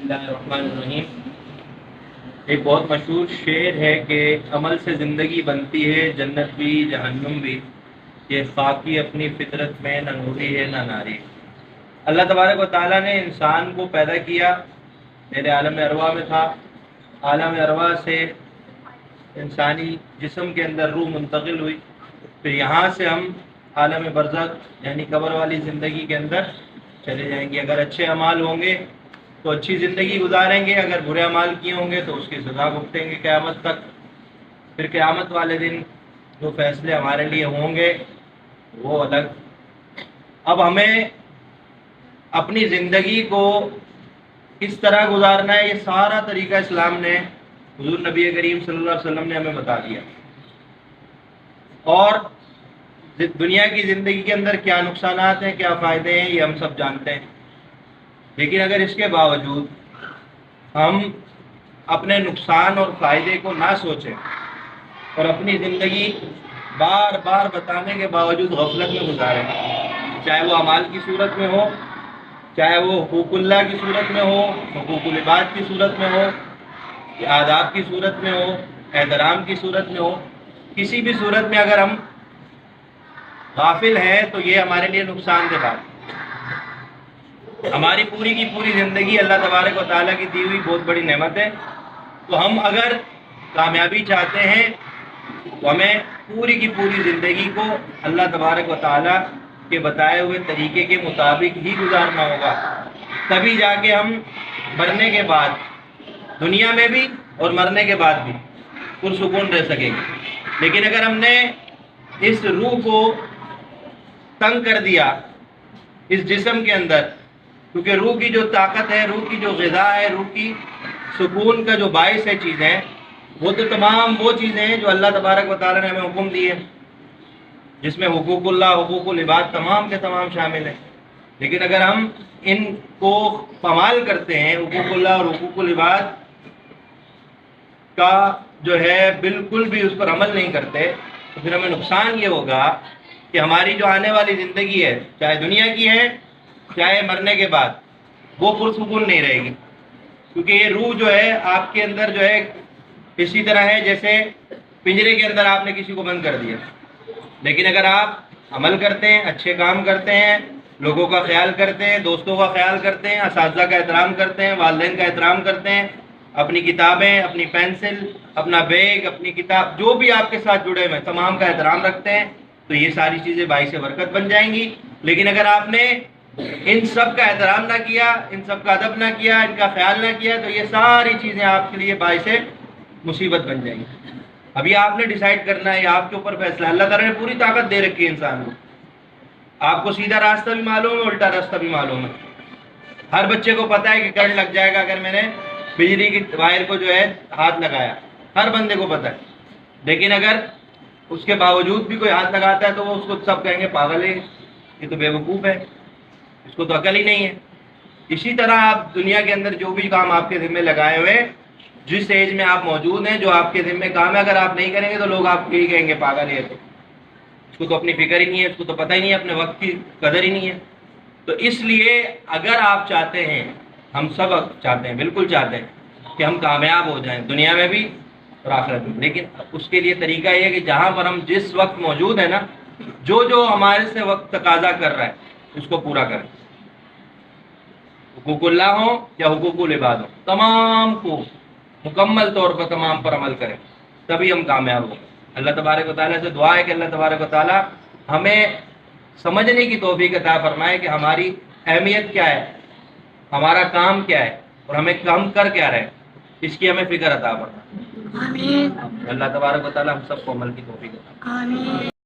اللہ الرحمن الرحیم۔ ایک بہت مشہور شعر ہے کہ عمل سے زندگی بنتی ہے، جنت بھی جہنم بھی، یہ خاکی اپنی فطرت میں نہ نوری ہے نہ ناری۔ اللہ تبارک و تعالیٰ نے انسان کو پیدا کیا، میرے عالم ارواح میں تھا، عالم ارواح سے انسانی جسم کے اندر روح منتقل ہوئی، پھر یہاں سے ہم عالم برزخ یعنی قبر والی زندگی کے اندر چلے جائیں گے۔ اگر اچھے اعمال ہوں گے تو اچھی زندگی گزاریں گے، اگر برے اعمال کیے ہوں گے تو اس کی سزا بھگتیں گے قیامت تک۔ پھر قیامت والے دن جو فیصلے ہمارے لیے ہوں گے وہ الگ۔ اب ہمیں اپنی زندگی کو کس طرح گزارنا ہے، یہ سارا طریقہ اسلام نے، حضور نبی کریم صلی اللہ علیہ وسلم نے ہمیں بتا دیا۔ اور دنیا کی زندگی کے اندر کیا نقصانات ہیں، کیا فائدے ہیں، یہ ہم سب جانتے ہیں۔ لیکن اگر اس کے باوجود ہم اپنے نقصان اور فائدے کو نہ سوچیں اور اپنی زندگی بار بار بتانے کے باوجود غفلت میں گزاریں، چاہے وہ اعمال کی صورت میں ہو، چاہے وہ حقوق اللہ کی صورت میں ہو، حقوق العباد کی صورت میں ہو، آداب کی صورت میں ہو، احترام کی صورت میں ہو، کسی بھی صورت میں اگر ہم غافل ہیں تو یہ ہمارے لیے نقصان دہ بات ہے۔ ہماری پوری کی پوری زندگی اللہ تبارک و تعالیٰ کی دی ہوئی بہت بڑی نعمت ہے، تو ہم اگر کامیابی چاہتے ہیں تو ہمیں پوری کی پوری زندگی کو اللہ تبارک و تعالیٰ کے بتائے ہوئے طریقے کے مطابق ہی گزارنا ہوگا، تبھی جا کے ہم مرنے کے بعد دنیا میں بھی اور مرنے کے بعد بھی پرسکون رہ سکیں گے۔ لیکن اگر ہم نے اس روح کو تنگ کر دیا اس جسم کے اندر، کیونکہ روح کی جو طاقت ہے، روح کی جو غذا ہے، روح کی سکون کا جو باعث ہے چیزیں، وہ تو تمام وہ چیزیں ہیں جو اللہ تبارک و تعالیٰ نے ہمیں حکم دی ہے، جس میں حقوق اللہ، حقوق العباد تمام کے تمام شامل ہیں۔ لیکن اگر ہم ان کو پامال کرتے ہیں، حقوق اللہ اور حقوق العباد کا جو ہے بالکل بھی اس پر عمل نہیں کرتے، تو پھر ہمیں نقصان یہ ہوگا کہ ہماری جو آنے والی زندگی ہے، چاہے دنیا کی ہے چاہے مرنے کے بعد، وہ پرسکون نہیں رہے گی۔ کیونکہ یہ روح جو ہے آپ کے اندر جو ہے اسی طرح ہے جیسے پنجرے کے اندر آپ نے کسی کو بند کر دیا۔ لیکن اگر آپ عمل کرتے ہیں، اچھے کام کرتے ہیں، لوگوں کا خیال کرتے ہیں، دوستوں کا خیال کرتے ہیں، اساتذہ کا احترام کرتے ہیں، والدین کا احترام کرتے ہیں، اپنی کتابیں، اپنی پینسل، اپنا بیگ، اپنی کتاب، جو بھی آپ کے ساتھ جڑے ہوئے تمام کا احترام رکھتے ہیں، تو یہ ساری چیزیں باعث برکت بن جائیں گی۔ لیکن اگر آپ نے ان سب کا احترام نہ کیا، ان سب کا ادب نہ کیا، ان کا خیال نہ کیا، تو یہ ساری چیزیں آپ کے لیے باعث مصیبت بن جائیں گی۔ ابھی آپ نے ڈیسائیڈ کرنا ہے، آپ کے اوپر فیصلہ ہے۔ اللہ تعالیٰ نے پوری طاقت دے رکھی ہے انسان کو، آپ کو سیدھا راستہ بھی معلوم ہے، الٹا راستہ بھی معلوم ہے۔ ہر بچے کو پتہ ہے کہ کرنٹ لگ جائے گا اگر میں نے بجلی کی وائر کو جو ہے ہاتھ لگایا، ہر بندے کو پتہ ہے۔ لیکن اگر اس کے باوجود بھی کوئی ہاتھ لگاتا ہے تو وہ اس کو سب کہیں گے پاگل ہے، یہ تو بے وقوف ہے، اس کو تو عقل ہی نہیں ہے۔ اسی طرح آپ دنیا کے اندر جو بھی کام آپ کے ذمہ لگائے ہوئے، جس ایج میں آپ موجود ہیں، جو آپ کے ذمہ کام ہے، اگر آپ نہیں کریں گے تو لوگ آپ کو یہی کہیں گے پاگل ہے، تو اس کو تو اپنی فکر ہی نہیں ہے، اس کو تو پتہ ہی نہیں ہے، اپنے وقت کی قدر ہی نہیں ہے۔ تو اس لیے اگر آپ چاہتے ہیں، ہم سب چاہتے ہیں، بالکل چاہتے ہیں کہ ہم کامیاب ہو جائیں دنیا میں بھی اور آخرت میں، لیکن اس کے لیے طریقہ یہ ہے کہ جہاں پر ہم جس وقت موجود ہیں نا، جو ہمارے سے وقت تقاضا کر رہا ہے اس کو پورا کریں، حقوق اللہ ہوں یا حقوق العباد ہوں، تمام کو مکمل طور پر تمام پر عمل کریں، تبھی ہم کامیاب ہوں۔ اللہ تبارک و تعالیٰ سے دعا ہے کہ اللہ تبارک و تعالیٰ ہمیں سمجھنے کی توفیق عطا فرمائے کہ ہماری اہمیت کیا ہے، ہمارا کام کیا ہے، اور ہمیں کام کر کیا رہے، اس کی ہمیں فکر عطا فرمائے۔ آمین۔ اللہ تبارک و تعالیٰ ہم سب کو عمل کی توفیق عطا فرمائے۔ آمین۔